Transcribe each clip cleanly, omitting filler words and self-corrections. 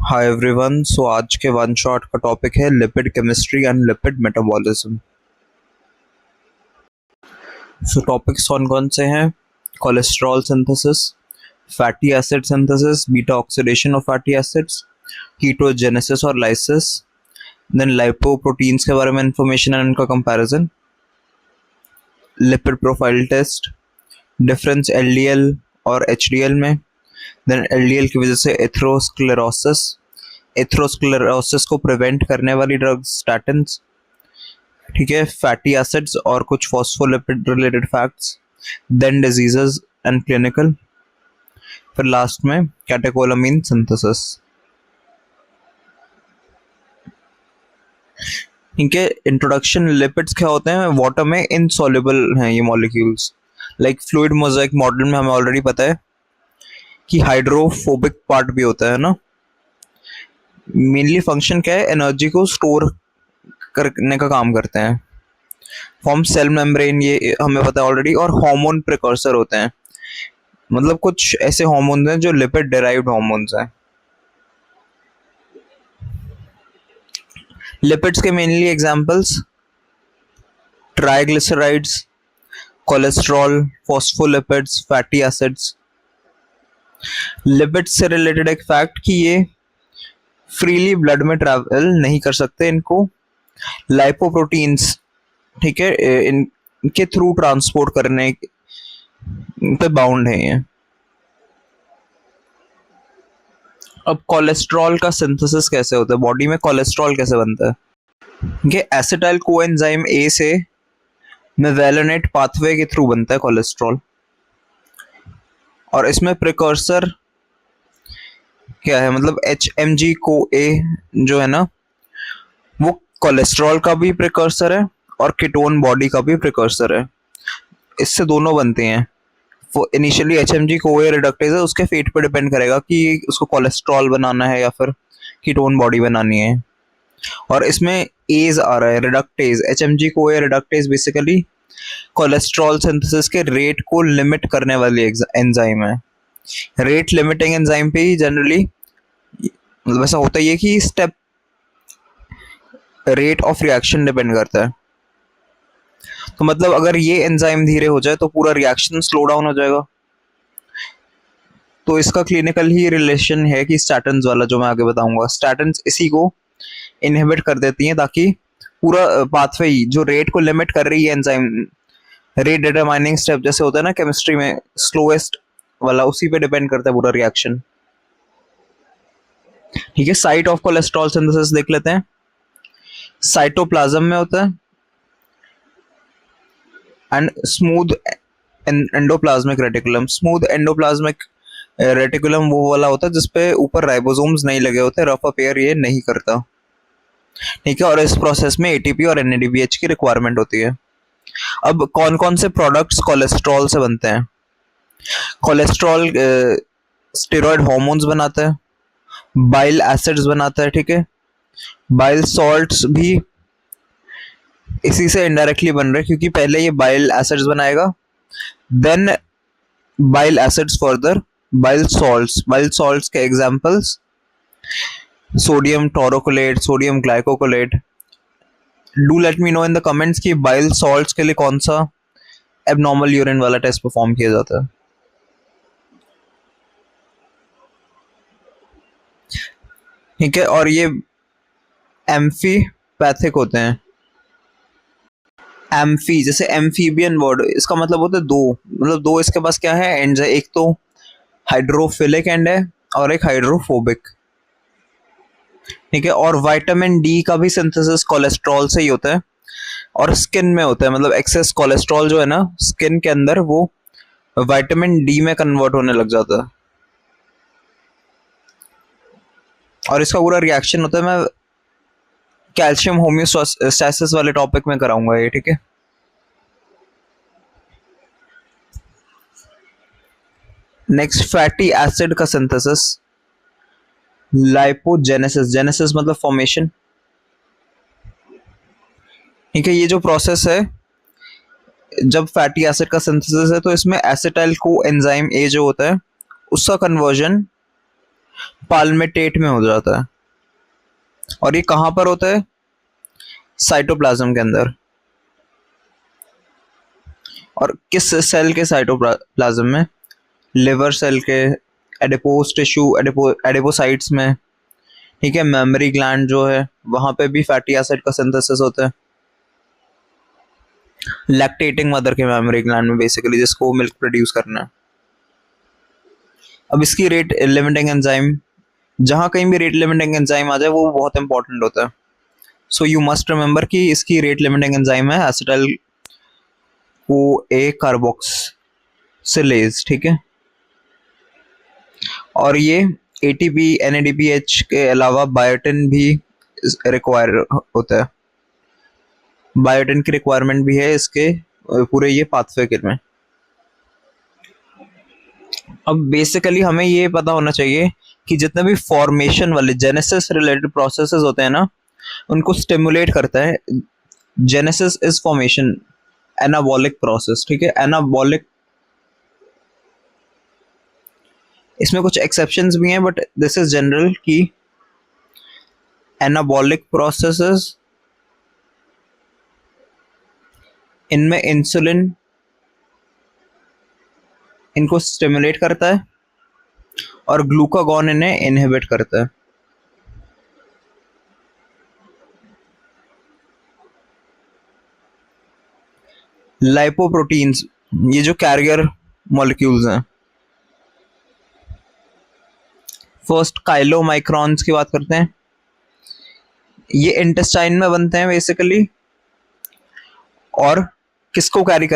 Hi everyone. So आज के one shot का टॉपिक है lipid chemistry and lipid metabolism. So topics कौन कौन से हैं? Cholesterol synthesis, fatty acid synthesis, beta oxidation of fatty acids, ketogenesis और लाइसिस, देन लाइपोप्रोटीन्स के बारे में इंफॉर्मेशन एंड उनका comparison, lipid profile test, difference LDL और एचडीएल में, देन एलडीएल की वजह से एथेरोस्क्लेरोसिस को प्रिवेंट करने वाली ड्रग्स स्टैटिन्स, ठीक है, फैटी एसिड्स और कुछ phospholipid related facts, then diseases and clinical, फिर लास्ट में कैटेकोलामीन सिंथेसिस। इनके इंट्रोडक्शन। लिपिड्स क्या होते हैं? वाटर में इनसॉल्युबल हैं ये molecules. Like fluid mosaic model में हमें ऑलरेडी पता है कि हाइड्रोफोबिक पार्ट भी होता है ना। मेनली फंक्शन क्या है? एनर्जी को स्टोर करने का काम करते हैं। फॉर्म सेल मेम्ब्रेन, ये हमें पता है ऑलरेडी। और हार्मोन प्रिकर्सर होते हैं, मतलब कुछ ऐसे हार्मोन्स हैं जो लिपिड डेराइव्ड हार्मोन्स हैं। लिपिड्स के mainly examples triglycerides, cholesterol, phospholipids, fatty acids. Lipids से रिलेटेड एक फैक्ट कि ये फ्रीली ब्लड में ट्रैवल नहीं कर सकते, इनको लाइपोप्रोटीन्स, ठीक है, इनके थ्रू ट्रांसपोर्ट करने पे बाउंड है ये। अब कोलेस्ट्रॉल का सिंथेसिस कैसे होता है? बॉडी में कोलेस्ट्रॉल कैसे बनता है? ये एसिटाइल कोएंजाइम ए से मेवेलोनेट पाथवे के थ्रू बनता है कोलेस्ट्रॉल। और इसमें प्रिकर्सर क्या है? मतलब HMG को ए जो है ना, वो कोलेस्ट्रॉल का भी प्रिकर्सर है और कीटोन बॉडी का भी प्रिकर्सर है। इससे दोनों बनते हैं। वो इनिशियली HMG को ए रिडक्टेज है, उसके फेट पे डिपेंड करेगा कि उसको कोलेस्ट्रॉल बनाना है या फिर कीटोन बॉडी बनानी है। और इसमें एज आ रहा है, रिडक्टेज। HMG को ए रिडक्टेज बेसिकली कोलेस्ट्रॉल सिंथेसिस के रेट को लिमिट करने वाली एंजाइम है। रेट लिमिटिंग एंजाइम पे ही जनरली वैसा होता ही है कि step rate of reaction depend करता है। तो मतलब अगर ये एंजाइम धीरे हो जाए तो पूरा रिएक्शन स्लो डाउन हो जाएगा। तो इसका क्लिनिकल ही रिलेशन है कि स्टैटिन्स वाला, जो मैं आगे बताऊंगा। स्टैटिन्स इसी को इनहिबिट कर देती हैं ताकि पूरा पाथवे ही जो रेट को लिमिट कर रही है एंजाइम, रेट डिटरमाइनिंग स्टेप जैसे होता है ना केमिस्ट्री में, स्लोएस्ट वाला, उसी पे डिपेंड करता है पूरा रिएक्शन। ठीक है, साइट ऑफ कोलेस्ट्रॉल सिंथेसिस देख लेते हैं। साइटोप्लाज्म में होता है and smooth endoplasmic reticulum. Smooth endoplasmic reticulum वो वाला होता है जिसपे ऊपर राइबोसोम्स नहीं लगे होते, रफ अपेयर ये नहीं करता। ठीक है, और इस प्रोसेस में ATP और NADPH की रिक्वायरमेंट होती है। अब कौन कौन से प्रोडक्ट्स कोलेस्ट्रॉल से बनते हैं? कोलेस्ट्रॉल स्टेरॉयड हार्मोन्स बनाता है, बाइल एसिड्स बनाता है, ठीक है। बाइल सॉल्ट्स भी इसी से इनडायरेक्टली बन रहे हैं, क्योंकि पहले ये बाइल एसिड्स बनाएगा, then bile acids further bile salts. Bile salts के examples sodium taurocholate, sodium glycocholate. Do let me know in the comments कि बाइल सॉल्ट्स के लिए कौन सा एबनॉर्मल यूरिन वाला टेस्ट परफॉर्म किया जाता है। ठीक है, और ये एम्फीपैथिक होते हैं। एम्फी जैसे एम्फीबियन वर्ड, इसका मतलब होता है दो, मतलब दो इसके पास क्या है? एंड है, एक तो हाइड्रोफिलिक एंड है और एक हाइड्रोफोबिक। ठीक है, और विटामिन डी का भी सिंथेसिस कोलेस्ट्रॉल से ही होता है और स्किन में होता है। मतलब एक्सेस कोलेस्ट्रॉल जो है ना स्किन के अंदर, वो विटामिन डी में कन्वर्ट होने लग जाता है और इसका पूरा रिएक्शन होता है। मैं कैल्शियम होम्योस्टैसिस वाले टॉपिक में कराऊंगा ये, ठीक है। नेक्स्ट, फैटी एसिड का सिंथेसिस, लाइपोजेनेसिस। जेनेसिस मतलब फॉर्मेशन। ठीक है, ये जो प्रोसेस है, जब फैटी एसिड का सिंथेसिस है तो इसमें एसिटाइल को एंजाइम ए जो होता है उसका कन्वर्जन पाल्मेटेट में हो जाता है। और ये कहाँ पर होता है? साइटोप्लाज्म के अंदर। और किस सेल के साइटोप्लाज्म में? लिवर सेल के, एडिपोज टिश्यू, एडिपोसाइट्स में। ठीक है, मेमोरी ग्लैंड जो है वहां पे भी फैटी एसिड का सिंथेसिस होता है। लैक्टेटिंग मदर के मेमोरी ग्लैंड में बेसिकली, जिसको मिल्क प्रोड्यूस करना है। अब इसकी रेट लिमिटिंग एंजाइम, जहां कहीं भी रेट लिमिटिंग एंजाइम आ जाए वो बहुत इंपॉर्टेंट होता है। सो यू मस्ट रिमेंबर कि इसकी रेट लिमिटिंग एंजाइम है एसिटाइल को ए कार्बोक्सिलेज। ठीक है, और ये एटीपी एनएडीपीएच के अलावा बायोटिन भी रिक्वायर होता है। बायोटिन की रिक्वायरमेंट भी है इसके पूरे ये पाथवे के में। अब बेसिकली हमें ये पता होना चाहिए कि जितने भी फॉर्मेशन वाले जेनेसिस रिलेटेड प्रोसेसेस होते हैं ना, उनको स्टिमुलेट करता है। Genesis is formation, anabolic process. ठीक है, एनाबॉलिक, इसमें कुछ एक्सेप्शंस भी हैं बट दिस इज जनरल कि एनाबॉलिक प्रोसेसेस, इनमें इंसुलिन इनको स्टिमुलेट करता है और ग्लूकागॉन इन्हें इनहिबिट करता है। लाइपोप्रोटीन्स, ये जो कैरियर मॉलिक्यूल्स हैं, फर्स्ट काइलोमाइक्रॉन्स की बात करते हैं। ये इंटेस्टाइन में बनते हैं बेसिकली, और किसको कैरी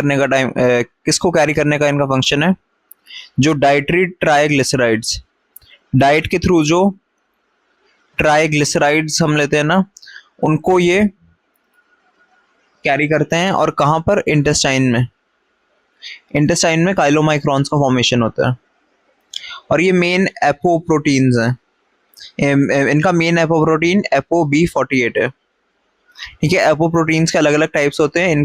करने का इनका फंक्शन है? जो डाइटरी ट्राइग्लिसराइड्स, डाइट के थ्रू जो ट्राइग्लिसराइड्स हम लेते हैं ना, उनको ये कैरी करते हैं। और कहाँ पर? इंटेस्टाइन में। इंटेस्टाइन में काइलोमाइक्रॉन्स का फॉर्मेशन होता है। और ये मेन एपोप्रोटीन्स हैं। इनका मेन एपोप्रोटीन ApoB48 है। ठीक है, एपोप्रोटीन्स के अलग अलग टाइप्स होते हैं। इन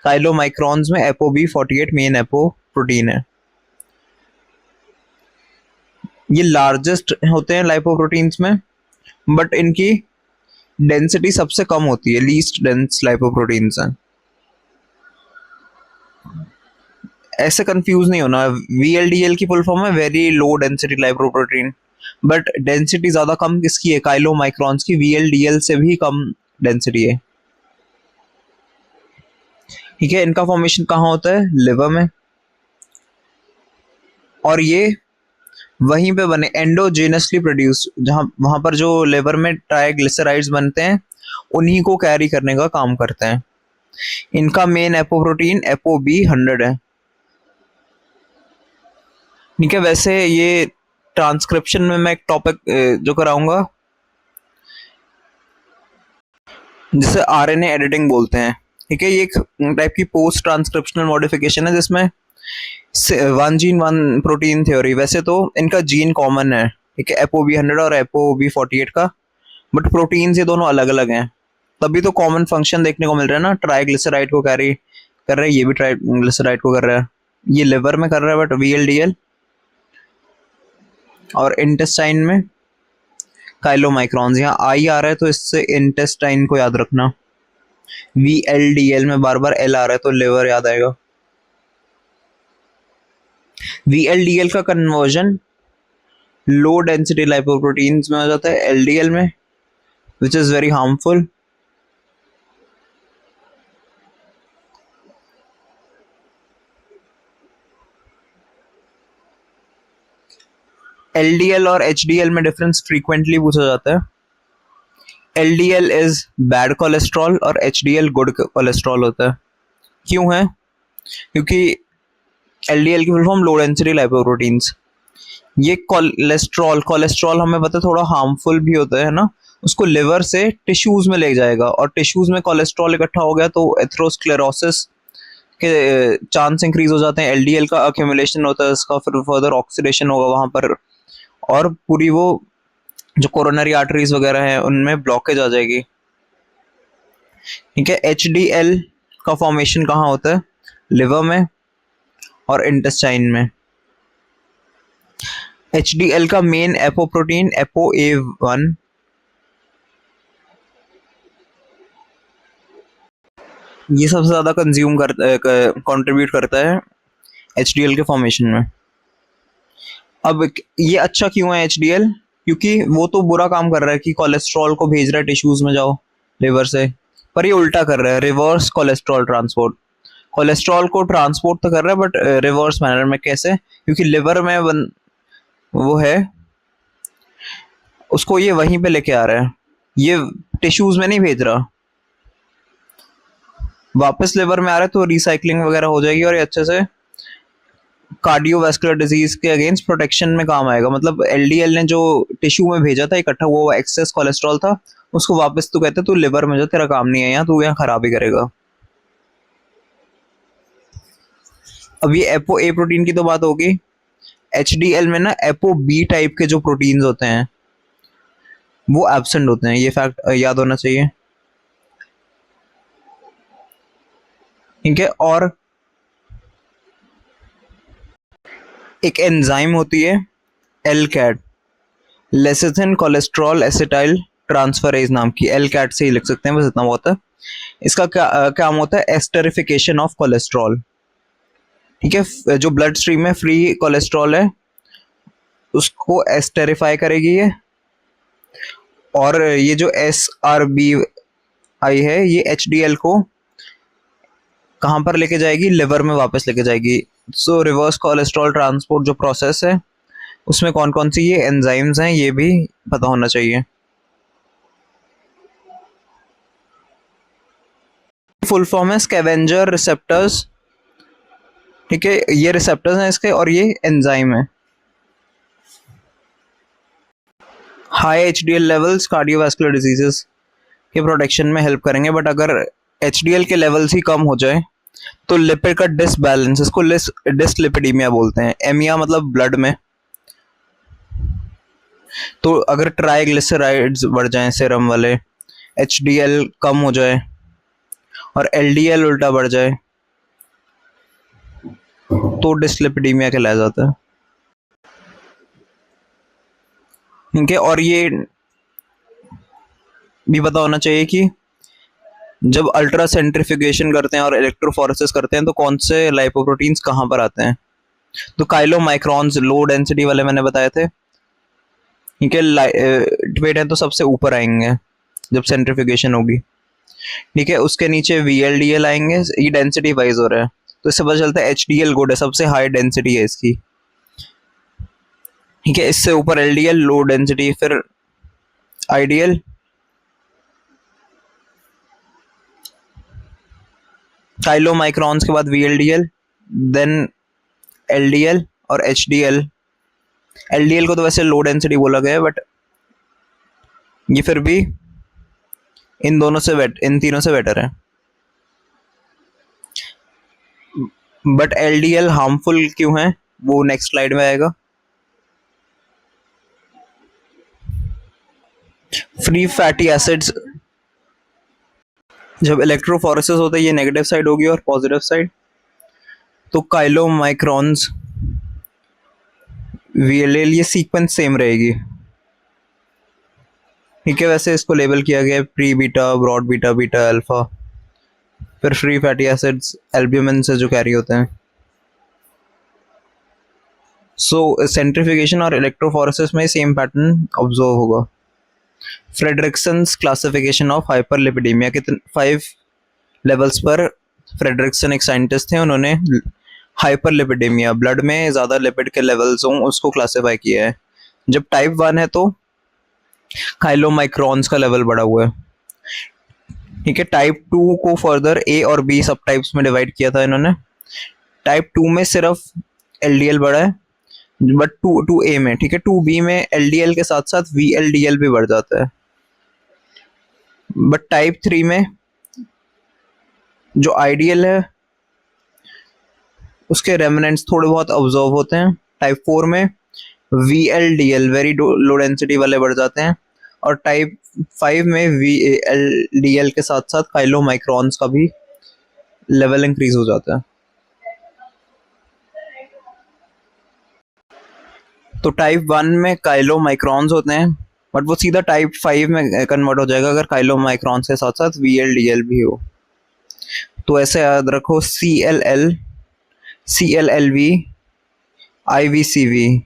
काइलोमाइक्रॉन्स में ApoB48 मेन एपोप्रोटीन है। ये लार्जेस्ट होते हैं लाइपोप्रोटीन्स में, बट इनकी डेंसिटी सबसे कम होती है, लीस्ट डेंस लाइपोप्रोटीन्स हैं। ऐसे कंफ्यूज नहीं होना, VLDL की फुल फॉर्म है very low density lipoprotein, but density ज्यादा कम किसकी है? काइलोमाइक्रॉन्स की। VLDL से भी कम डेंसिटी है। ठीक है, इनका फॉर्मेशन कहाँ होता है? लिवर में। और ये वहीं पे बने एंडोजेनसली प्रोड्यूस, जहां वहां पर जो लिवर में ट्राइग्लिसराइड्स बनते हैं उन्हीं को कैरी करने का काम करते हैं। इनका मेन एपोप्रोटीन ApoB100 है। ठीक है, वैसे ये ट्रांसक्रिप्शन में मैं एक टॉपिक जो कराऊंगा जिसे RNA एडिटिंग बोलते हैं। ठीक है, ये एक टाइप की पोस्ट ट्रांसक्रिप्शनल मॉडिफिकेशन है जिसमें one gene one protein theory. वैसे तो इनका जीन कॉमन है, ठीक है, ApoB100 और ApoB48 का, बट प्रोटीन्स ये दोनों अलग अलग हैं। तभी तो कॉमन फंक्शन देखने को मिल रहा है ना, ट्राइग्लिसराइड को कैरी कर रहा है, ये भी ट्राइग्लिसराइड को कर रहा है। ये लिवर में कर रहा है बट VLDL, और इंटेस्टाइन में काइलोमाइक्रॉन्स। यहाँ आई आ रहा है तो इससे इंटेस्टाइन को याद रखना। VLDL में बार बार L आ रहा है तो लिवर याद आएगा। VLDL का कन्वर्जन लो डेंसिटी लाइपोप्रोटीन्स में हो जाता है LDL में, which is very harmful. LDL और HDL में डिफरेंस फ्रीक्वेंटली पूछा जाता है। LDL इज बैड कोलेस्ट्रॉल और HDL गुड कोलेस्ट्रॉल होता है। क्यों है? क्योंकि LDL की full form low density lipoproteins. ये कोलेस्ट्रॉल हमें पता है थोड़ा हार्मफुल भी होता है ना, उसको लिवर से टिश्यूज में ले जाएगा, और टिश्यूज में कोलेस्ट्रॉल इकट्ठा हो गया तो एथेरोस्क्लेरोसिस के चांस इंक्रीज हो जाते हैं। LDL का अक्यूमुलेशन होता है, इसका फिर फर्दर ऑक्सीडेशन होगा वहां पर, और पूरी वो जो कोरोनरी आर्टरीज वगैरह हैं उनमें ब्लॉकेज आ जाएगी। ठीक है, HDL का फॉर्मेशन कहाँ होता है? लिवर में और इंटेस्टाइन में। HDL का मेन एपोप्रोटीन ApoA1, ये सबसे ज्यादा कंज्यूम करता है, कंट्रीब्यूट करता है HDL के फॉर्मेशन में। अब ये अच्छा क्यों है HDL? क्योंकि वो तो बुरा काम कर रहा है कि कोलेस्ट्रॉल को भेज रहा है टिश्यूज में, जाओ लिवर से, पर ये उल्टा कर रहा है, रिवर्स कोलेस्ट्रॉल ट्रांसपोर्ट। कोलेस्ट्रॉल को ट्रांसपोर्ट तो कर रहा है बट रिवर्स मैनर में। कैसे? क्योंकि लिवर में वो है, उसको ये वहीं पे लेके आ रहा है, ये टिश्यूज में नहीं भेज रहा, वापस लिवर में आ रहा है, तो रिसाइकलिंग वगैरह हो जाएगी और ये अच्छे से कार्डियोवास्कुलर डिजीज के अगेंस्ट प्रोटेक्शन में काम आएगा। मतलब एलडीएल ने जो टिश्यू में भेजा था इकट्ठा हुआ एक्सेस कोलेस्ट्रॉल था, उसको वापस तू कहते तू लिवर में जो तेरा काम नहीं है यहाँ, तू यहाँ खराब ही करेगा। अब ये एपो ए प्रोटीन की तो बात होगी। एचडीएल में ना एपो बी टाइप के जो प्रोटीन्स होते हैं वो एब्सेंट होते हैं, ये फैक्ट याद होना चाहिए। ठीक है, और एक एंजाइम होती है एलकैट, लेसिथिन कोलेस्ट्रॉल एसिटाइल ट्रांसफरेज नाम की, एलकैट से ही लिख सकते हैं, बस इतना बहुत है। इसका काम होता है एस्टरिफिकेशन ऑफ कोलेस्ट्रॉल। ठीक है, जो ब्लड स्ट्रीम में फ्री कोलेस्ट्रॉल है उसको एस्टेरिफाई करेगी ये, और ये जो SRBI है ये HDL को कहाँ पर लेके जाएगी? लिवर में वापस लेके जाएगी। सो रिवर्स कोलेस्ट्रॉल ट्रांसपोर्ट जो प्रोसेस है उसमें कौन कौन सी ये एंजाइम्स हैं ये भी पता होना चाहिए। फुल फॉर्म है स्कैवेंजर रिसेप्टर्स। ठीक है, ये रिसेप्टर्स हैं इसके और ये एंजाइम है। High HDL levels cardiovascular diseases के प्रोटेक्शन में हेल्प करेंगे, बट अगर HDL के लेवल्स ही कम हो जाए तो लिपिड का डिसबैलेंस, इसको डिसलिपिडीमिया बोलते हैं। एमिया मतलब ब्लड में, तो अगर ट्राइग्लिसराइड्स बढ़ जाएं सीरम वाले, HDL कम हो जाए और LDL उल्टा बढ़ जाए तो डिसलिपिडीमिया कहलाया जाता है। ठीक है, और ये भी पता होना चाहिए कि जब अल्ट्रा सेंट्रिफिकेशन करते हैं और इलेक्ट्रोफोरेसिस करते हैं तो कौन से लाइपोप्रोटीन्स कहाँ पर आते हैं। तो काइलोमाइक्रॉन्स लो डेंसिटी वाले मैंने बताए थे। ठीक है, वेट है तो सबसे ऊपर आएंगे जब सेंट्रिफिकेशन होगी। ठीक है, उसके नीचे VLDL आएंगे, ये डेंसिटी वाइज हो रहा है, तो इससे पता चलता है HDL गुड है, सबसे हाई डेंसिटी है इसकी। ठीक है, इससे ऊपर LDL लो डेंसिटी, फिर IDL, काइलोमाइक्रॉन्स के बाद VLDL, देन LDL और HDL। LDL को तो वैसे लो डेंसिटी बोला गया है, बट ये फिर भी इन तीनों से बेटर है। बट LDL हार्मफुल क्यों है वो नेक्स्ट स्लाइड में आएगा। फ्री फैटी एसिड्स, जब इलेक्ट्रोफोरेसिस होता है ये नेगेटिव साइड होगी और पॉजिटिव साइड, तो काइलोमाइक्रॉन्स VLL ये सीक्वेंस सेम रहेगी। ठीक है, वैसे इसको लेबल किया गया है pre beta, broad beta, beta alpha, फिर फ्री फैटी एसिड्स एल्ब्यूमिन से जो कैरी होते हैं। सो सेंट्रिफिकेशन और इलेक्ट्रोफोरेसिस में सेम पैटर्न ऑब्जर्व होगा। फ्रेडरिक्सन्स क्लासिफिकेशन ऑफ हाइपरलिपिडीमिया, कितने 5 लेवल्स पर फ्रेडरिक्सन एक साइंटिस्ट थे, उन्होंने हाइपरलिपिडीमिया, ब्लड में ज़्यादा लिपिड के लेवल्स हों, उसको क्लासिफाई किया है। जब टाइप 1 है तो काइलोमाइक्रॉन्स का लेवल बढ़ा हुआ है। ठीक है, टाइप 2 को फर्दर A और B सब टाइप्स में डिवाइड किया था इन्होंने। टाइप 2 में सिर्फ LDL बढ़ा है, बट 2A में, ठीक है, 2B में LDL के साथ साथ VLDL भी बढ़ जाता है। बट टाइप 3 में जो IDL है उसके रेमिनेंट्स थोड़े बहुत ऑब्जर्व होते हैं। टाइप 4 में VLDL वेरी लो डेंसिटी वाले बढ़ जाते हैं, और टाइप 5 में VLDL के साथ साथ काइलोमाइक्रॉन्स का भी लेवल इंक्रीज हो जाता है। तो टाइप 1 में काइलोमाइक्रॉन्स होते हैं, बट वो सीधा टाइप 5 में कन्वर्ट हो जाएगा अगर काइलोमाइक्रॉन्स के साथ साथ VLDL भी हो। तो ऐसे याद रखो, CLL, CLLV, IVCV,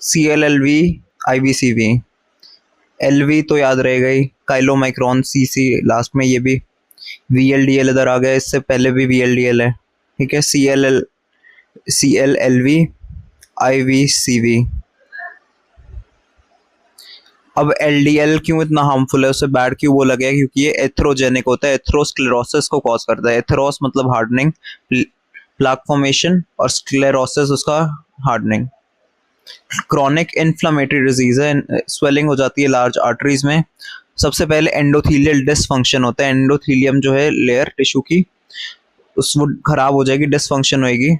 CLLV, IVCV, LV तो याद रहेगा ही, काइलोमाइक्रॉन, CC लास्ट में, ये भी VLDL इधर आ गया, इससे पहले भी VLDL है, ठीक है। CLLV, IVCV। अब LDL क्यों इतना हार्मफुल है, उससे बैड क्यों बोला गया, क्योंकि ये एथ्रोजेनिक होता है, एथ्रोस्क्लेरोसिस को कॉज करता है। एथेरोस मतलब हार्डनिंग, प्लाक फॉर्मेशन, और स्क्लेरोसिस उसका हार्डनिंग। क्रॉनिक इन्फ्लामेटरी डिजीज है, स्वेलिंग हो जाती है लार्ज आर्टरीज में। सबसे पहले एंडोथीलियल डिसफंक्शन होता है, एंडोथीलियम जो है लेयर टिश्यू की, उस वो खराब हो जाएगी, डिसफंक्शन होएगी,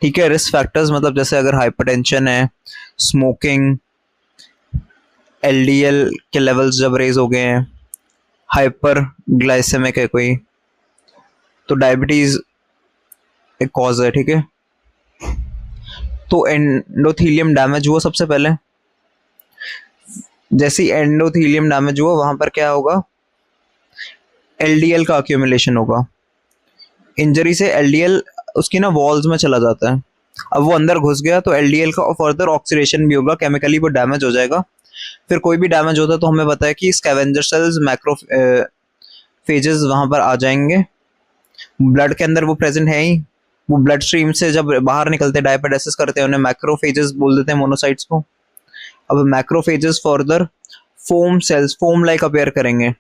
ठीक है। रिस्क फैक्टर्स मतलब जैसे अगर हाइपरटेंशन है, स्मोकिंग, LDL के लेवल्स जब रेज हो गए हैं, हाइपर ग्लाइसेमिक है कोई, तो डायबिटीज एक कॉज है, ठीक है। तो एंडोथीलियम डैमेज हुआ सबसे पहले, जैसे एंडोथीलियम डैमेज हुआ वहां पर क्या होगा, LDL का अक्यूमुलेशन होगा। इंजरी से LDL उसकी ना वॉल्स में चला जाता है, अब वो अंदर घुस गया तो LDL का फर्दर ऑक्सीडेशन भी होगा, केमिकली वो डैमेज हो जाएगा। फिर कोई भी डैमेज होता है तो हमें पता है कि स्कैवेंजर सेल्स, मैक्रो फेजेस वहां पर आ जाएंगे, ब्लड के अंदर वो प्रेजेंट है ही, वो ब्लड स्ट्रीम से जब बाहर निकलते डायपेडेसिस करते हैं, उन्हें मैक्रोफेजेस बोल देते हैं, मोनोसाइट्स को। अब macrophages further foam cells, foam like appear करेंगे,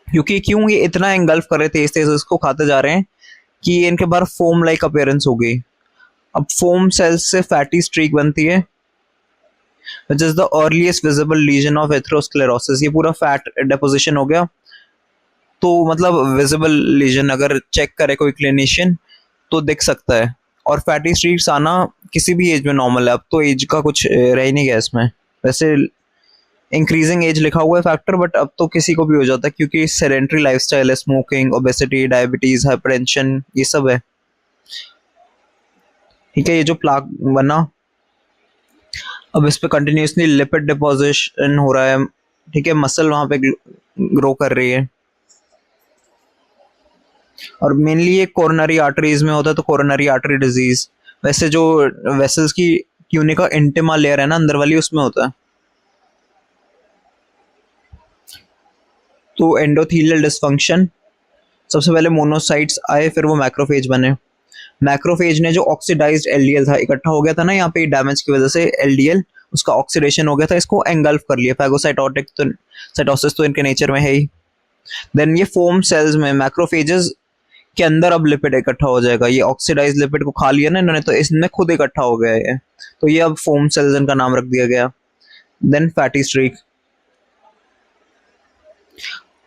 क्योंकि क्यों ये इतना एंगल्फ कर रहे तेज तेज इसको खाते जा रहे हैं कि इनके बाहर फोम लाइक अपेयरेंस हो गई। अब फोम सेल्स से फैटी स्ट्रीक बनती है, which is the earliest visible lesion of atherosclerosis. ये पूरा फैट डिपोजिशन हो गया, तो मतलब विजिबल लीजन अगर चेक करे कोई क्लिनिशियन तो दिख सकता है। और फैटी स्ट्रीक्स आना किसी भी एज में नॉर्मल है, अब तो एज का कुछ रह ही नहीं गया इसमें। वैसे इंक्रीजिंग एज लिखा हुआ है फैक्टर, बट अब तो किसी को भी हो जाता है, क्योंकि सेडेंट्री लाइफस्टाइल है, स्मोकिंग, ओबेसिटी, डायबिटीज, हाइपरटेंशन, ये सब है, ठीक है। ये जो प्लाक बना, अब इस पे कंटिन्यूसली लिपिड डिपोजिशन हो रहा है, ठीक है, मसल वहां पे ग्रो कर रही है, और मेनली ये कोरोनरी आर्टरीज में होता है, तो कोरोनरी आर्टरी डिजीज। वैसे जो वेसल्स की ट्यूनिका इंटिमा लेयर है ना अंदर वाली, उसमें होता है। तो एंडोथीलियल डिसफंक्शन, सबसे पहले मोनोसाइट्स आए, फिर वो मैक्रोफेज बने। मैक्रोफेज ने जो ऑक्सीडाइज्ड LDL था, इकट्ठा हो गया था ना यहाँ पे डैमेज की वजह से, LDL उसका ऑक्सीडेशन हो गया था, इसको एंगल्फ कर लिया। फैगोसाइटोटिक तो साइटोसिस तो इनके नेचर में है ही। देन ये फोम सेल्स में मैक्रोफेजेस के अंदर अब लिपिड इकट्ठा हो जाएगा, ये ऑक्सीडाइज लिपिड को खा लिया ना इन्होंने, तो इसमें खुद इकट्ठा हो गया है, तो ये अब फोम सेल्स इनका नाम रख दिया गया। Then fatty streak.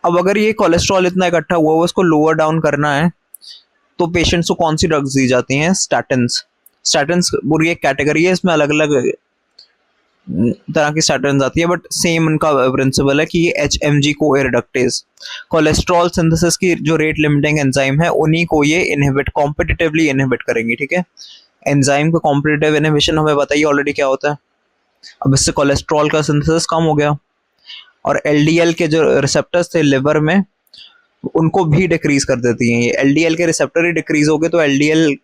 अब अगर ये कोलेस्ट्रॉल इतना इकट्ठा हुआ है उसको लोअर डाउन करना है, तो पेशेंट्स को कौन सी ड्रग्स दी जाती हैं, स्टैटिन्स। स्टैटिन्स पूरी एक कैटेगरी है, इसमें अलग अलग तरह की स्टैटिन्स आती है, बट सेम उनका प्रिंसिपल है कि ये HMG को रिडक्टेज, कोलेस्ट्रॉल सिंथेसिस की जो रेट लिमिटिंग एंजाइम है, उन्हीं को ये इनहिबिट, कॉम्पिटिटिवली इनहिबिट करेंगी, ठीक है। एंजाइम का कॉम्पिटिटिव इनहिबिशन हमें बताइए ऑलरेडी क्या होता है। अब इससे कोलेस्ट्रॉल का सिंथेसिस कम हो गया, और LDL के जो रिसेप्टर्स थे लिवर में, उनको भी डिक्रीज कर देती हैं। ये LDL के रिसेप्टर ही डिक्रीज हो गए, तो LDL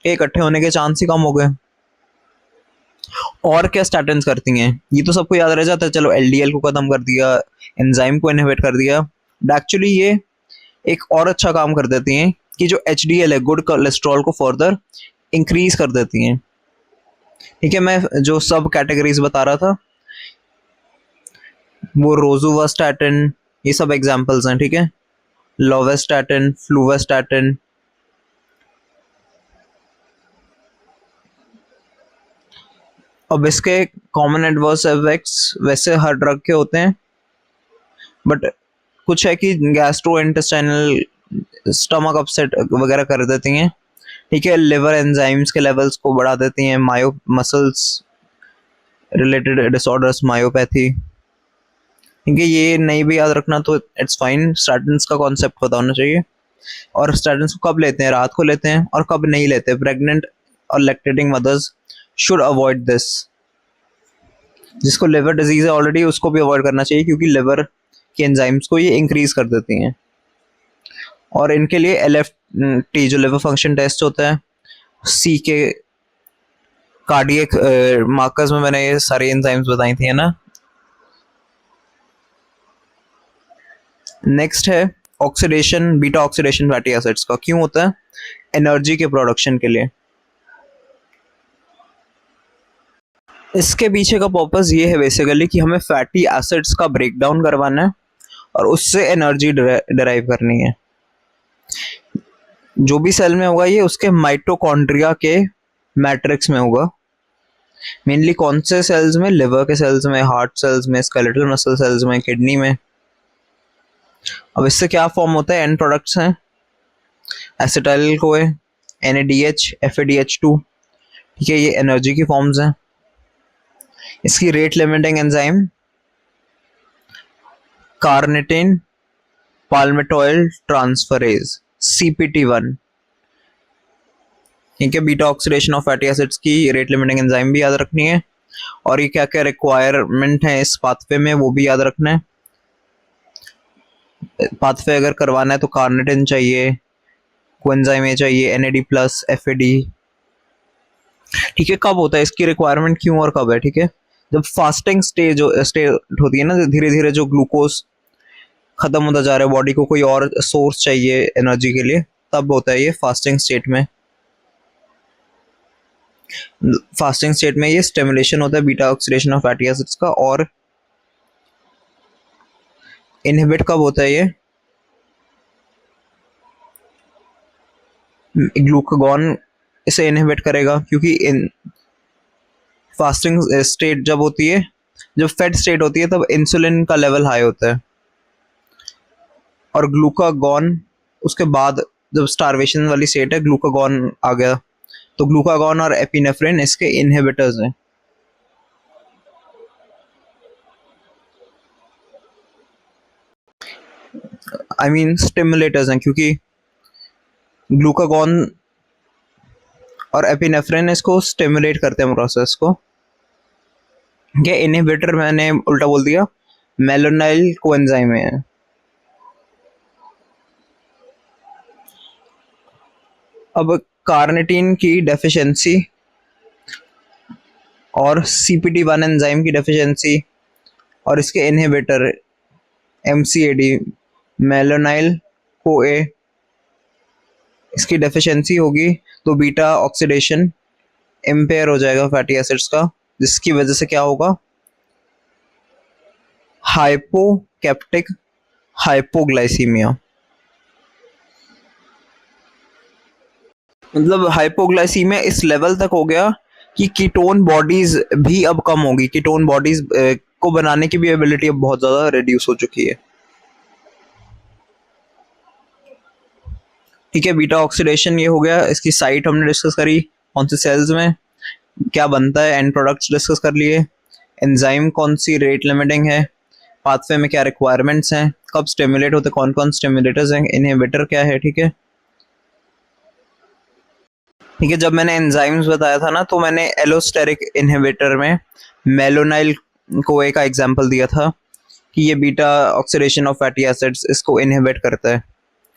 के इकट्ठे होने के चांस ही कम हो गए। और क्या स्टैटिन्स करती हैं, ये तो सबको याद रह जाता है, चलो LDL को खत्म कर दिया, एंजाइम को इनहिबिट कर दिया, बट एक्चुअली ये एक और अच्छा काम कर देती हैं कि जो HDL है, गुड कोलेस्ट्रॉल को फर्दर इंक्रीज कर देती हैं, ठीक है। मैं जो सब कैटेगरीज बता रहा था वो रोजुवास्टैटिन, ये सब एग्जांपल्स हैं, ठीक है। लोवेस्टैटिन, फ्लूवेस्टैटिन। अब इसके कॉमन एडवर्स इफेक्ट्स वैसे हर ड्रग के होते हैं, बट कुछ है कि गैस्ट्रो इंटेस्टाइनल, स्टमक अपसेट वगैरह कर देती हैं, ठीक है। लिवर एंजाइम्स के लेवल्स को बढ़ा देती हैं, मायो मसल्स रिलेटेड डिसऑर्डर्स, मायोपैथी, ठीक है। ये नहीं भी याद रखना तो इट्स फाइन, स्टैटिन्स का कॉन्सेप्ट पता होना चाहिए। और स्टैटिन्स को कब लेते हैं, रात को लेते हैं, और कब नहीं लेते। प्रेग्नेंट और lactating mothers should avoid this. जिसको लिवर डिजीज है ऑलरेडी उसको भी अवॉइड करना चाहिए, क्योंकि लिवर के एंजाइम्स को ये इंक्रीज कर देती हैं। और इनके लिए LFT जो लिवर फंक्शन टेस्ट होता है, सी के कार्डियक मार्कर्स में मैंने ये सारी एंजाइम्स बताई थी, है ना। नेक्स्ट है oxidation, beta oxidation fatty acids का क्यों होता है? एनर्जी के प्रोडक्शन के लिए। इसके पीछे का पर्पस ये है बेसिकली कि हमें फैटी एसिड्स का ब्रेकडाउन करवाना है और उससे एनर्जी डिराइव करनी है। जो भी सेल में होगा ये उसके माइटोकॉन्ड्रिया के मैट्रिक्स में होगा। मेनली कौन से सेल्स में? लिवर के सेल्स में, हार्ट सेल्स में, स्केलेटल मसल सेल्स में, किडनी में। अब इससे क्या फॉर्म होता है? एंड प्रोडक्ट्स हैं एसिटाइल कोए, NADH, FADH2। ठीक है, ये एनर्जी की फॉर्म्स हैं। इसकी rate limiting enzyme carnitine palmitoyl transferase, CPT1। ठीक है, beta oxidation of fatty acids की रेट लिमिटिंग एंजाइम भी याद रखनी है, और ये क्या क्या रिक्वायरमेंट है इस पाथवे में वो भी याद रखना है। पाथवे अगर करवाना है तो कार्निटिन चाहिए, कोएंजाइम ए चाहिए, NAD+, FAD। ठीक है, कब होता है इसकी रिक्वायरमेंट, क्यों और कब है? ठीक है, जब फास्टिंग स्टेट होती है ना, धीरे धीरे जो ग्लूकोज खत्म होता जा रहा है, बॉडी को कोई और सोर्स चाहिए एनर्जी के लिए, तब होता है ये फास्टिंग स्टेट में। फास्टिंग स्टेट में ये स्टिमुलेशन होता है beta oxidation of fatty acids का। और इनहिबिट कब होता है? ये ग्लूकागॉन इसे इनहिबिट करेगा, क्योंकि इन फास्टिंग स्टेट जब होती है, जब फेड स्टेट होती है, तब इंसुलिन का लेवल हाई होता है, और ग्लूकागॉन उसके बाद जब स्टारवेशन वाली स्टेट है, ग्लूकागॉन आ गया, तो ग्लूकागॉन और एपिनेफ्रिन इसके इनहिबिटर्स हैं। आई मीन स्टिमुलेटर्स हैं, क्योंकि ग्लूकागॉन और एपिनेफ्रिन इसको स्टिमुलेट करते हैं प्रोसेस को। ये इनहिबिटर मैंने उल्टा बोल दिया, मेलोनाइल कोएंजाइम है। अब कार्निटिन की डेफिशिएंसी और CPT1 एंजाइम की डेफिशिएंसी और इसके इनहिबिटर MCAD, मेलोनाइल कोए, इसकी डेफिशिएंसी होगी तो बीटा ऑक्सीडेशन इम्पेयर हो जाएगा फैटी एसिड्स का, जिसकी वजह से क्या होगा? हाइपोकेप्टिक हाइपोग्लाइसीमिया। मतलब हाइपोग्लाइसीमिया इस लेवल तक हो गया कि कीटोन बॉडीज भी अब कम होगी। कीटोन बॉडीज को बनाने की भी एबिलिटी अब बहुत ज्यादा रिड्यूस हो चुकी है। ठीक है, बीटा ऑक्सीडेशन ये हो गया, इसकी साइट हमने डिस्कस करी, कौन से सेल्स में क्या बनता है, एंड प्रोडक्ट्स डिस्कस कर लिए, एंजाइम कौन सी रेट लिमिटिंग है, पाथवे में क्या रिक्वायरमेंट्स हैं, कब स्टिमुलेट होते, कौन कौन स्टिमुलेटर्स हैं, इनहिबिटर क्या है। ठीक है, ठीक है, जब मैंने एंजाइम्स बताया था ना, तो मैंने एलोस्टेरिक इनहिबिटर में मेलोनाइल कोए का एग्जांपल दिया था कि ये beta oxidation of fatty acids इसको इनहिबिट करता है।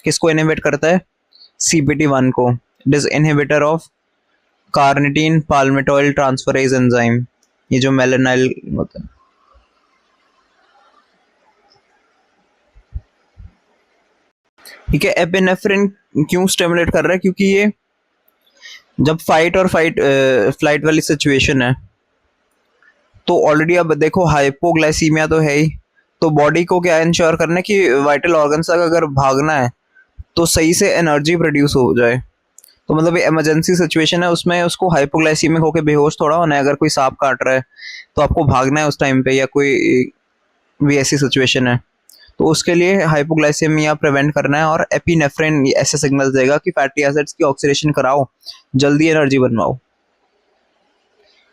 किसको इनहिबिट करता है? CPT1 को। It is inhibitor of carnitine palmitoyl transferase enzyme, ये जो मेलोनाइल होता है। ठीक है, एपिनेफ्रिन क्यों स्टिमुलेट कर रहा है? क्योंकि ये जब फ्लाइट वाली सिचुएशन है, तो ऑलरेडी अब देखो हाइपोग्लाइसीमिया तो है ही, तो बॉडी को क्या इंश्योर करना है कि वाइटल ऑर्गन्स तक अगर भागना है तो सही से एनर्जी प्रोड्यूस हो जाए। तो मतलब ये इमरजेंसी सिचुएशन है, उसमें उसको हाइपोग्लाइसीमिक होकर बेहोश थोड़ा होना है। अगर कोई सांप काट रहा है तो आपको भागना है उस टाइम पे, या कोई भी ऐसी सिचुएशन है, तो उसके लिए हाइपोग्लाइसेमिया प्रिवेंट करना है। और एपिनेफ्रिन ऐसे सिग्नल देगा कि फैटी एसिड्स की ऑक्सीडेशन कराओ, जल्दी एनर्जी बनवाओ।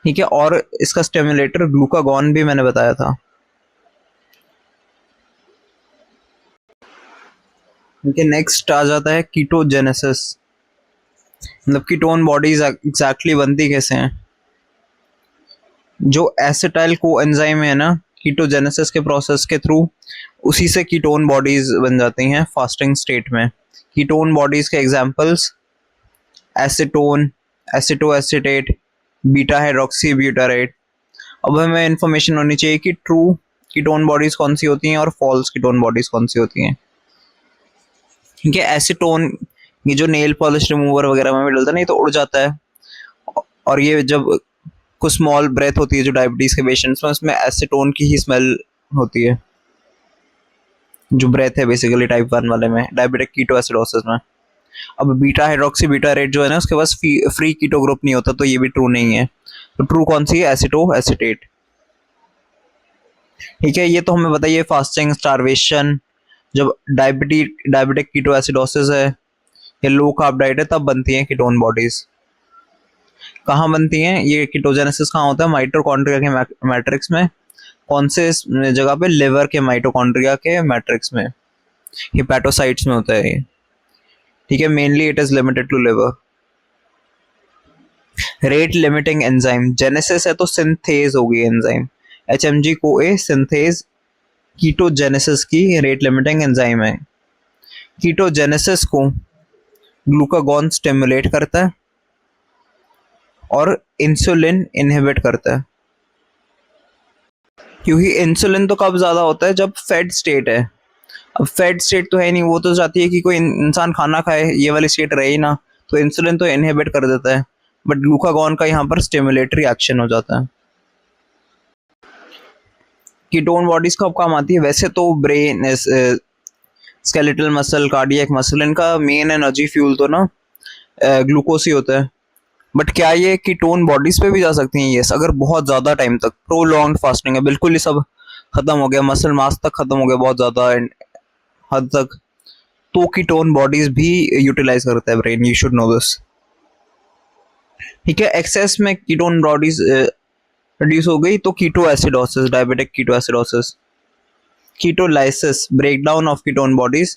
ठीक है, और इसका स्टिमुलेटर ग्लूकागॉन भी मैंने बताया था। ठीक है, नेक्स्ट आ जाता है कीटोजेनेसिस। मतलब कीटोन बॉडीज एग्जैक्टली बनती कैसे हैं? जो एसिटाइल कोएंजाइम है ना, कीटोजेनेसिस के प्रोसेस के थ्रू उसी से कीटोन बॉडीज बन जाती हैं फास्टिंग स्टेट में। कीटोन बॉडीज के examples acetone, acetoacetate, beta hydroxy butyrate. अब हमें इंफॉर्मेशन होनी चाहिए कि ट्रू कीटोन बॉडीज कौन सी होती हैं और फॉल्स कीटोन बॉडीज कौन सी होती हैं। ठीक है, एसीटोन ये जो नेल पॉलिश रिमूवर वगैरह में भी डलता है ना, ये तो उड़ जाता है। और ये जब कुछ स्मॉल ब्रेथ होती है जो डायबिटीज के पेशेंट्स में, उसमें एसीटोन की ही स्मेल होती है, जो ब्रेथ है बेसिकली टाइप 1 वाले में, डायबिटिक कीटोएसिडोसिस में। अब बीटा हाइड्रोक्सी ब्यूटारेट जो है ना, उसके पास फ्री कीटो ग्रुप नहीं होता, तो ये भी ट्रू नहीं है। तो ट्रू कौन सी है? एसिटोएसिटेट। ठीक है, ये तो हमें बताइए फास्टिंग, स्टारवेशन, जब डायबिटिक कीटोएसिडोसिस है या लो कार्ब डाइट है, तब बनती हैं कीटोन बॉडीज। कहाँ बनती हैं ये कीटोजेनेसिस? कहाँ होता है? माइटोकॉन्ड्रिया के मैट्रिक्स में। कौन से जगह पे? लिवर के माइटोकॉन्ड्रिया के मैट्रिक्स में, हिपैटोसाइट्स में होता है ये। ठीक है, mainly it is limited to liver. Rate limiting enzyme, genesis है तो सिंथेज होगी enzyme, HMG CoA synthase ketogenesis की रेट लिमिटिंग एंजाइम है। कीटोजेनेसिस को ग्लूकागॉन स्टिमुलेट करता है और इंसुलिन इनहिबिट करता है। क्योंकि इंसुलिन तो कब ज्यादा होता है? जब फेड स्टेट है। अब फेड स्टेट तो है नहीं, वो तो चाहती है कि कोई इंसान खाना खाए, ये वाली स्टेट रहे ही ना, तो इंसुलिन तो इनहिबिट कर देता है, बट ग्लूकागॉन का यहाँ पर स्टिमुलेटरी एक्शन हो जाता है। कीटोन बॉडीज कब काम आती है? वैसे तो brain, skeletal muscle, cardiac muscle, इनका मेन एनर्जी फ्यूल तो ना ग्लूकोज ही होता है। बट क्या ये कीटोन बॉडीज पे भी जा सकती हैं? यस, अगर बहुत ज्यादा टाइम तक प्रोलॉन्ग फास्टिंग है, बिल्कुल ही सब खत्म हो गया, मसल मास तक खत्म हो गया बहुत ज्यादा हद तक, तो कीटोन बॉडीज भी यूटिलाइज करता है brain. You should know this. ठीक है, एक्सेस में कीटोन बॉडीज रिड्यूस हो गई तो ketoacidosis, diabetic ketoacidosis. Ketolysis, breakdown of ketone bodies.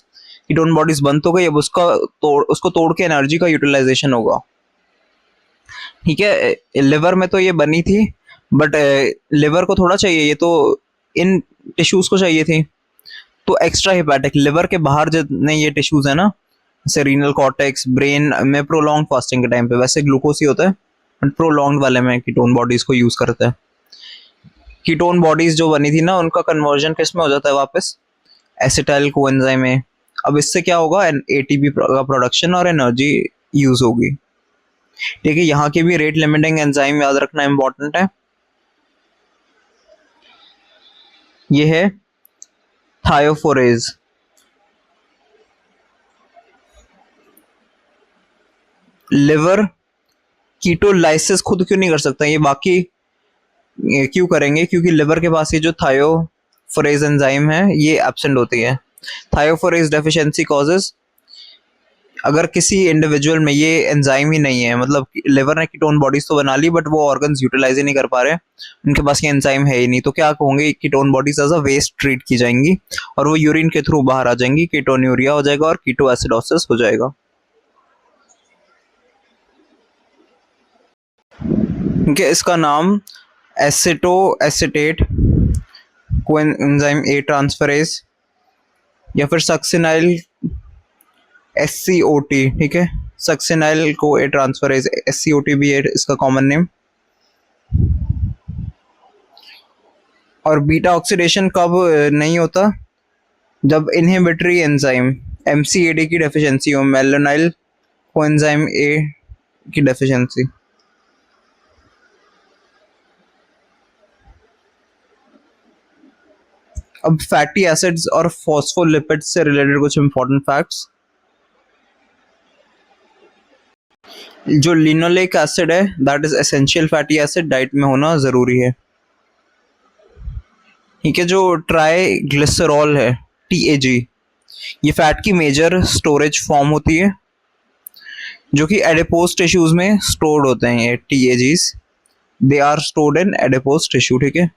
Ketone bodies बन तो गई, अब उसको तोड़ के एनर्जी का यूटिलाइजेशन होगा। ठीक है, लिवर में तो ये बनी थी, बट लिवर को थोड़ा चाहिए, ये तो इन टिश्यूज को चाहिए थी। तो एक्स्ट्रा हिपैटिक, लिवर के बाहर जितने ये टिश्यूज है ना, जैसे रीनल कॉर्टेक्स, ब्रेन में प्रोलॉन्ग फास्टिंग के टाइम पे वैसे ग्लूकोज ही होता है, बट प्रोलॉन्ग वाले में कीटोन बॉडीज को यूज करता है। कीटोन बॉडीज जो बनी थी ना, उनका कन्वर्जन किस में हो जाता है वापस? एसिटाइल कोएंजाइम में। अब इससे क्या होगा? ATP का प्रोडक्शन और एनर्जी यूज होगी। ठीक है, यहाँ की भी रेट लिमिटिंग एंजाइम याद रखना इंपॉर्टेंट है। ये है थायोफोरेज। लिवर कीटोलाइसिस खुद क्यों नहीं कर सकता? ये बाकी क्यों करेंगे? क्योंकि लिवर के पास ये जो थायोफोरेज एंजाइम है ये एब्सेंट होती है। थायोफोरेज डेफिशिएंसी कॉजेज, अगर किसी इंडिविजुअल में ये एंजाइम ही नहीं है, मतलब लिवर ने कीटोन बॉडीज तो बना ली बट वो ऑर्गन्स यूटिलाइज ही नहीं कर पा रहे, उनके पास ये एंजाइम है ही नहीं, तो क्या होंगे? Ketone bodies as a waste treat की जाएंगी और वो यूरिन के थ्रू बाहर आ जाएंगी, कीटोन्यूरिया हो जाएगा और कीटोएसिडोसिस हो जाएगा। ठीक है, इसका नाम एसिटोएसिटेट कोएंजाइम ए ट्रांसफरेज या फिर सक्सिनाइल SCOT। ठीक है, सक्सिनाइल को ए ट्रांसफरेज, SCOT भी है इसका कॉमन नेम। और बीटा ऑक्सीडेशन कब नहीं होता? जब इनहिबिटरी एंजाइम MCAD की डेफिशिएंसी हो, मेलानाइल कोएंजाइम A की डेफिशिएंसी। अब फैटी एसिड्स और फॉस्फोलिपिड्स से रिलेटेड कुछ इंपॉर्टेंट फैक्ट्स। जो लिनोलेक एसिड है that is essential fatty acid, diet में होना जरूरी है। ठीक है, जो ट्राइग्लिसरॉल है TAG, ये फैट की मेजर स्टोरेज फॉर्म होती है, जो कि एडिपोज टिश्यूज में स्टोर्ड होते हैं। ये TAGs they are stored in adipose tissue. ठीक है,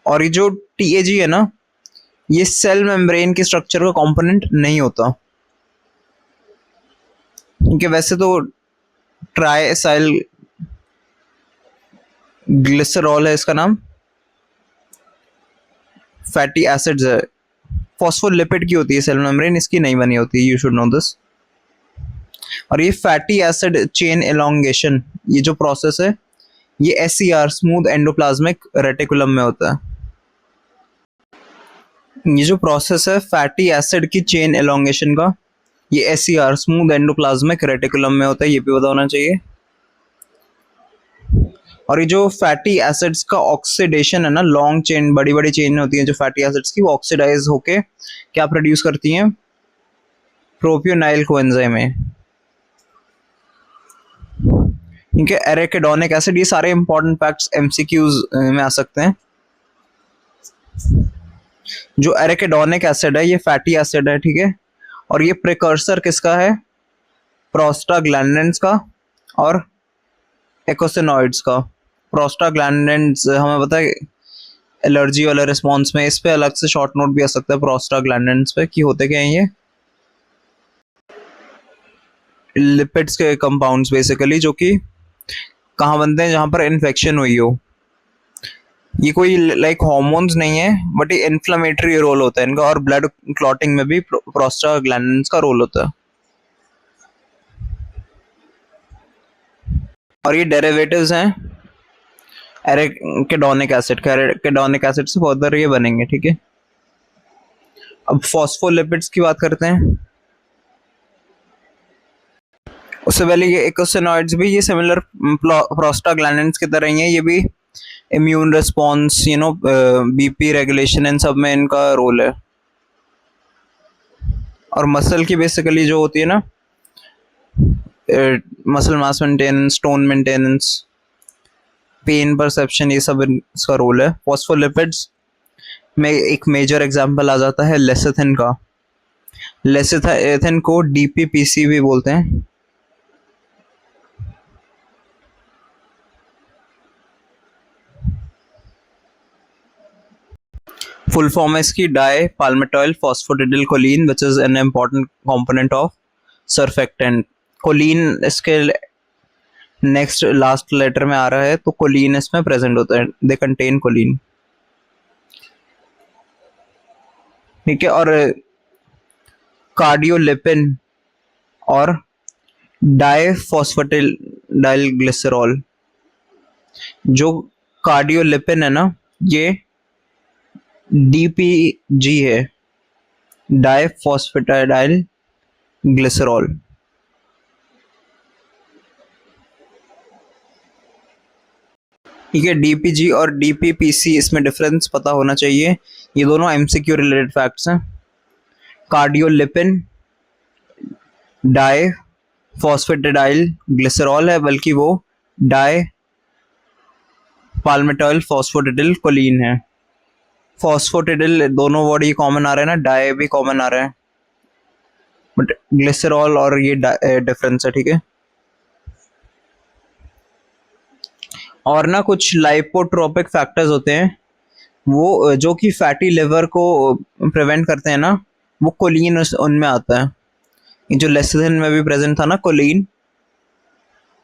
और ये जो TAG है ना, ये सेल मेम्ब्रेन के स्ट्रक्चर का कंपोनेंट नहीं होता। ठीक है, वैसे तो ट्राइसाइल ग्लिसरॉल है इसका नाम, फैटी एसिड्स है। फॉस्फोलिपिड की होती है सेल मेम्ब्रेन, इसकी नहीं बनी होती, यू शुड नो दिस। और ये फैटी एसिड चेन एलोंगेशन, ये जो प्रोसेस है ये SER स्मूथ एंडोप्लाज्मिक रेटिकुलम में होता है। ये जो प्रोसेस है फैटी एसिड की चेन एलोंगेशन का, ये SER स्मूथ एंडोप्लाज्मिक रेटिकुलम में होता है, ये भी पता होना चाहिए। और ये जो फैटी एसिड्स का ऑक्सीडेशन है ना, लॉन्ग चेन बड़ी बड़ी चेन होती है जो फैटी एसिड्स की, वो ऑक्सीडाइज होके क्या प्रोड्यूस करती हैं, प्रोपियोनाइल कोएंजाइम है। ठीक है, एराकिडोनिक एसिड, ये सारे इंपॉर्टेंट फैक्ट्स MCQs में आ सकते हैं। जो एराकिडोनिक एसिड है ये फैटी एसिड है, ठीक है, और ये प्रिकर्सर किसका है, प्रोस्टाग्लैंडिन्स का और एकोसिनॉइड्स का। प्रोस्टाग्लैंडिन्स हमें पता है एलर्जी वाले रिस्पॉन्स में, इस पे अलग से शॉर्ट नोट भी आ सकता है प्रोस्टाग्लैंडिन्स पे कि होते क्या हैं ये, लिपिड्स के कंपाउंड्स बेसिकली, जो कि कहाँ बनते हैं, जहाँ पर इन्फेक्शन हुई हो। ये कोई लाइक हॉर्मोन्स नहीं है, बट ये इन्फ्लेमेटरी रोल होता है इनका, और ब्लड क्लॉटिंग में भी प्रोस्टाग्लैंडिन्स का रोल होता है। और ये डेरिवेटिव्स हैं एराकिडोनिक एसिड के, एराकिडोनिक एसिड से फर्दर ये बनेंगे, ठीक है। अब फॉस्फोलिपिड्स की बात करते हैं। उससे पहले ये एकोसिनॉइड्स भी ये सिमिलर प्रोस्टाग्लैंडिन्स की तरह ही है, ये भी इम्यून रिस्पॉन्स, BP रेगुलेशन, इन सब में इनका रोल है। और मसल की बेसिकली जो होती है ना, muscle mass maintenance, stone maintenance, pain perception, ये सब इसका रोल है। फॉस्फोलिपिड्स में एक मेजर एग्जांपल आ जाता है लेसिथिन का। लेसिथिन को DPPC भी बोलते हैं। फुल फॉर्म है इसकी di palmitoyl phosphatidyl choline, which is an important component of surfactant. Choline इसके नेक्स्ट लास्ट लेटर में आ रहा है, तो कोलिन इसमें प्रेजेंट होता है, दे कंटेन कोलिन, ठीक है। और कार्डियोलिपिन और डाईफॉस्फेटिडाइल ग्लिसरॉल, जो कार्डियोलिपिन है ना ये DPG है, डाईफॉस्फेटिडाइल ग्लिसरॉल। ठीक है, DPG और DPPC, इसमें डिफरेंस पता होना चाहिए, ये दोनों MCQ रिलेटेड फैक्ट्स हैं। कार्डियोलिपिन डाई फॉस्फेटिडाइल ग्लिसरॉल है, बल्कि वो डाई पाल्मिटॉइल फॉस्फोटिडिल कोलिन है। फॉस्फोटिडिल दोनों वर्ड ये कॉमन आ रहे हैं ना, डाई भी कॉमन आ रहे हैं, बट ग्लिसरॉल और ये डिफरेंस है, ठीक है। और ना कुछ लाइपोट्रोपिक फैक्टर्स होते हैं, वो जो कि फैटी लिवर को प्रिवेंट करते हैं ना, वो कोलिन उनमें आता है। ये जो लेसिथिन में भी प्रेजेंट था ना कोलिन,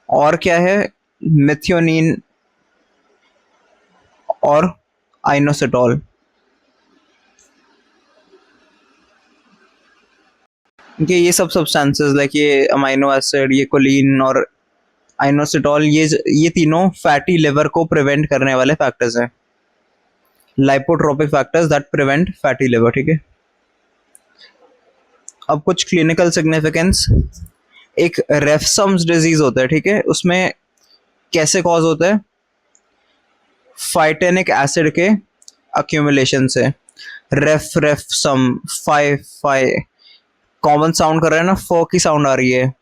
और क्या है, मेथियोनिन और आइनोसिटॉल। ये सब सब्सटेंसेस लाइक ये अमाइनो एसिड, ये कोलिन और आइनोसिटॉल, ये तीनों फैटी लिवर को प्रिवेंट करने वाले फैक्टर्स हैं, lipotropic factors that prevent fatty liver, ठीक है। अब कुछ क्लिनिकल सिग्निफिकेंस, एक रेफसम्स डिजीज होता है, ठीक है, उसमें कैसे कॉज होता है, फाइटेनिक एसिड के अक्यूमुलेशन से। रेफसम, फाई कॉमन साउंड कर रहे हैं ना, फ की साउंड आ रही है।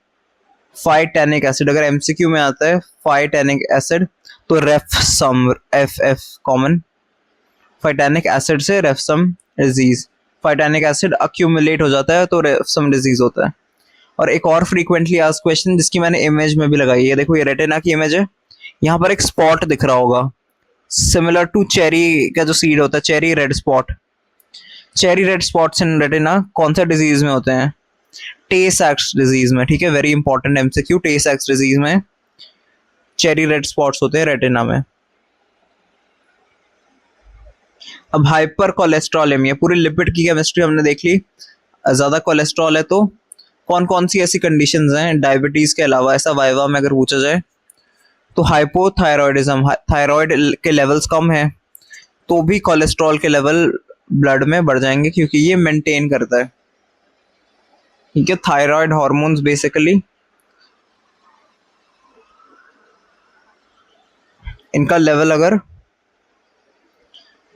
फाइटेनिक एसिड अगर MCQ में आता है फाइटेनिक एसिड, तो रेफसम, FF कॉमन, फाइटेनिक एसिड से रेफसम डिजीज। फाइटेनिक एसिड अक्यूमुलेट हो जाता है तो रेफसम डिजीज होता है। और एक और फ्रीक्वेंटली आस्क्ड क्वेश्चन जिसकी मैंने इमेज में भी लगाई है, देखो ये रेटिना की इमेज है, यहाँ पर एक स्पॉट दिख रहा होगा सिमिलर टू चेरी का जो सीड होता है, cherry red spot. Cherry red spots इन रेटिना कौन सा डिजीज में होते हैं, टे सैक्स डिजीज में, ठीक है, वेरी इंपॉर्टेंट एमसीक्यू, टे सैक्स डिजीज में चेरी रेड स्पॉट्स होते हैं रेटिना में। अब हाइपर कोलेस्ट्रॉलेमिया, पूरी लिपिड की केमिस्ट्री हमने देख ली। ज्यादा कोलेस्ट्रॉल है तो कौन कौन सी ऐसी कंडीशंस हैं डायबिटीज के अलावा, ऐसा वाइवा में अगर पूछा जाए तो हाइपोथायरॉयडिज्म, थायराइड के लेवल्स कम है तो भी कोलेस्ट्रॉल के लेवल ब्लड में बढ़ जाएंगे क्योंकि ये मेंटेन करता है, ठीक है, थायराइड हार्मोन्स बेसिकली इनका लेवल अगर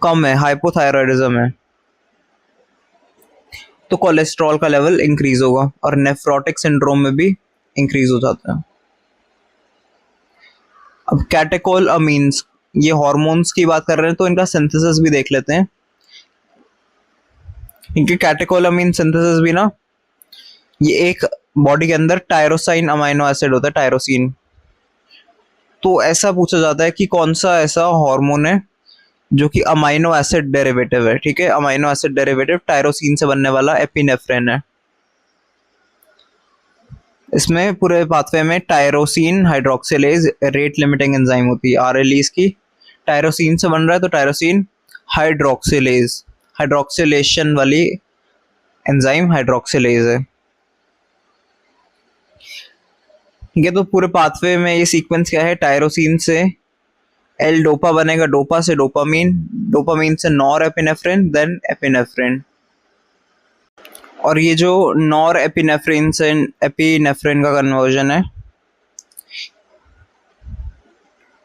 कम है, हाइपोथायरॉयडिज्म है, तो कोलेस्ट्रॉल का लेवल इंक्रीज होगा और नेफ्रोटिक सिंड्रोम में भी इंक्रीज हो जाता है। अब कैटेकोलअमीन्स, ये हार्मोन्स की बात कर रहे हैं तो इनका सिंथेसिस भी देख लेते हैं। इनके कैटेकोलअमीन सिंथेसिस भी ना, ये एक बॉडी के अंदर टायरोसाइन अमाइनो एसिड होता है, टायरोसिन। तो ऐसा पूछा जाता है कि कौन सा ऐसा हार्मोन है जो कि अमाइनो एसिड डेरिवेटिव है, ठीक है, अमाइनो एसिड डेरिवेटिव टायरोसिन से बनने वाला एपिनेफ्रिन है। इसमें पूरे पाथवे में tyrosine hydroxylase rate limiting enzyme होती है, आरएलईज की। टायरोसिन से बन रहा है तो टायरोसिन हाइड्रोक्सिलेज, हाइड्रोक्सिलेशन वाली एंजाइम हाइड्रोक्सिलेज है, ठीक है। तो पूरे पाथवे में ये सीक्वेंस क्या है, टायरोसिन से एल डोपा बनेगा, डोपा से डोपामीन, डोपामीन से नॉर एपिनेफ्रिन, देन एपिनेफ्रिन। और ये जो नॉर एपिनेफ्रिन से एपिनेफ्रिन का कन्वर्जन है,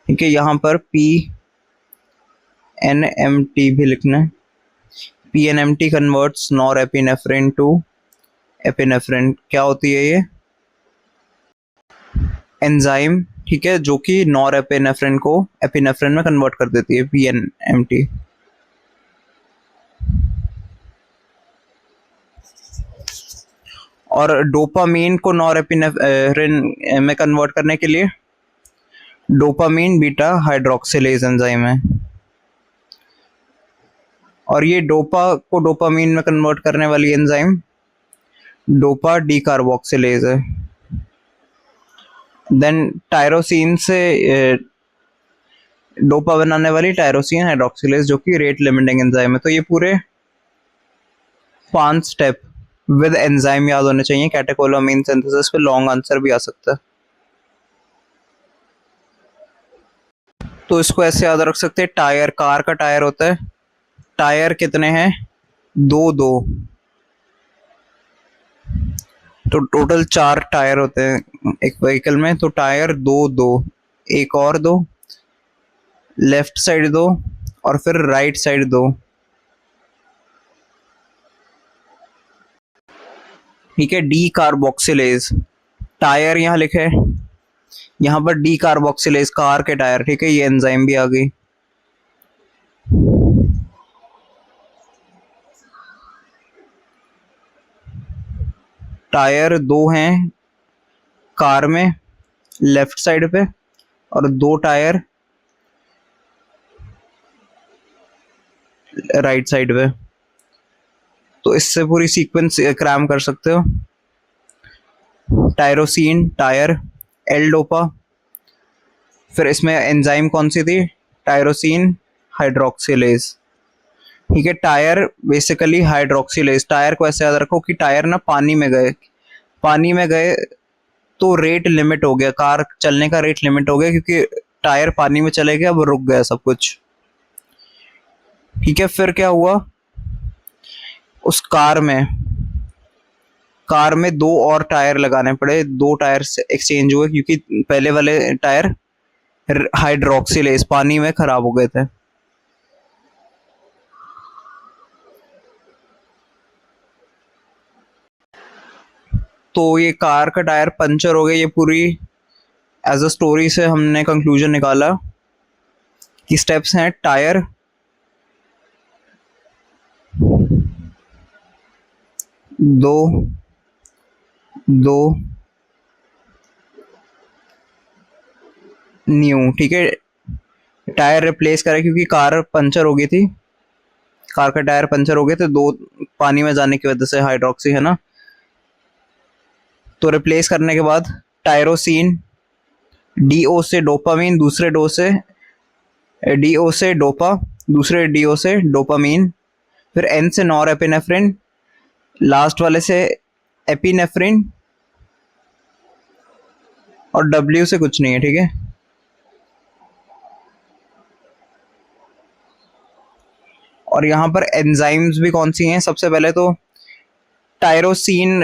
ठीक है, यहाँ पर PNMT भी लिखना है। PNMT converts nor epinephrine to epinephrine. क्या होती है ये एंजाइम, ठीक है, जो कि नॉर एपिनेफ्रिन को एपिनेफ्रिन में कन्वर्ट कर देती है, PNMT। और डोपामीन को नॉर एपिनेफ्रिन में कन्वर्ट करने के लिए डोपामीन बीटा हाइड्रोक्सिलेज एंजाइम है। और ये डोपा को डोपामीन में कन्वर्ट करने वाली एंजाइम डोपा डी कार्बोक्सिलेज है। देन टायरोसिन से डोपा बनाने वाली टायरोसिन हाइड्रोक्सिलेज जो कि रेट लिमिटिंग एंजाइम है। तो ये पूरे 5 स्टेप विद एंजाइम याद होने चाहिए कैटेकोलअमीन सिंथेसिस पे, लॉन्ग आंसर भी आ सकता है। तो इसको ऐसे याद रख सकते हैं, टायर, कार का टायर होता है, टायर कितने हैं, 2 तो टोटल 4 टायर होते हैं एक व्हीकल में। तो टायर 2, एक और 2, लेफ्ट साइड 2 और फिर राइट साइड 2, ठीक है। डी कार्बोक्सिलेज टायर यहाँ लिखे, यहाँ पर डी कार्बोक्सिलेज कार के टायर, ठीक है, ये एंजाइम भी आ गई। टायर 2 हैं कार में लेफ्ट साइड पे और 2 टायर राइट साइड पे। तो इससे पूरी सीक्वेंस क्रैम कर सकते हो, टायरोसिन, टायर, एल डोपा, फिर इसमें एंजाइम कौन सी थी, टायरोसिन हाइड्रोक्सिलेज, ठीक है। टायर बेसिकली हाइड्रोक्सिलेज, टायर को ऐसे याद रखो कि टायर ना पानी में गए तो रेट लिमिट हो गया, कार चलने का रेट लिमिट हो गया क्योंकि टायर पानी में चले गए, अब रुक गया सब कुछ, ठीक है। फिर क्या हुआ, उस कार में 2 और टायर लगाने पड़े, 2 टायर से एक्सचेंज हुए क्योंकि पहले वाले टायर हाइड्रोक्सिलेज पानी में खराब हो गए थे। तो ये कार का टायर पंचर हो गया, ये पूरी एज अ स्टोरी से हमने कंक्लूजन निकाला कि स्टेप्स हैं, टायर, दो न्यू, ठीक है। टायर रिप्लेस करें क्योंकि कार पंचर हो गई थी, कार का टायर पंचर हो गए थे 2 पानी में जाने की वजह से, हाइड्रोक्सी है ना। तो रिप्लेस करने के बाद टायरोसिन, डीओ से डोपामीन, दूसरे डो से डीओ से डोपा, दूसरे डीओ से डोपामीन, फिर एन से नॉर एपिनेफ्रिन, लास्ट वाले से एपिनेफ्रिन, और डब्ल्यू से कुछ नहीं है, ठीक है। और यहाँ पर एंजाइम्स भी कौन सी हैं, सबसे पहले तो टायरोसिन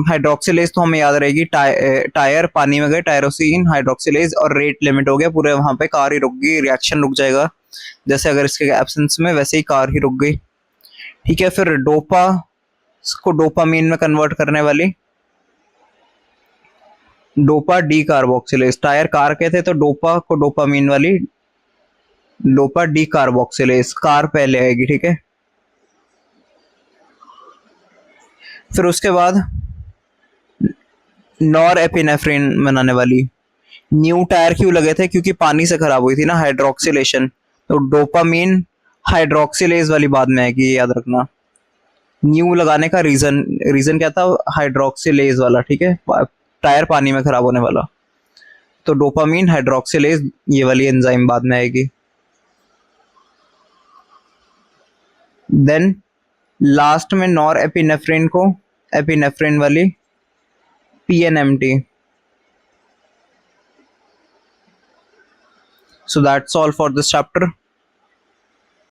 हाइड्रोक्सिलेज तो हमें याद रहेगी, टायर पानी में गए, टायरोसिन हाइड्रोक्सिलेज, और रेट लिमिट हो गया पूरे, वहां पे कार ही रुक गई, रिएक्शन रुक जाएगा, जैसे अगर इसके एब्सेंस में, वैसे ही कार ही रुक गई, ठीक है। फिर डोपा को डोपामीन में कन्वर्ट करने वाली dopa D carboxylase, tyre car के थे तो डोपा को डोपामीन वाली डोपा डी कार्बोक्सिलेज, कार पहले आएगी, ठीक है। फिर उसके बाद नॉर एपिनेफ्रिन बनाने वाली, न्यू टायर क्यों लगे थे, क्योंकि पानी से खराब हुई थी ना, हाइड्रोक्सिलेशन, तो डोपामीन हाइड्रोक्सिलेज वाली बाद में आएगी, ये याद रखना। न्यू लगाने का रीजन रीजन क्या था, हाइड्रोक्सिलेज वाला, ठीक है, टायर पानी में खराब होने वाला, तो डोपामीन हाइड्रोक्सिलेज ये वाली एंजाइम बाद में आएगी। देन लास्ट में नॉर एपिनेफ्रिन को एपिनेफ्रिन वाली PNMT। So that's all for this chapter.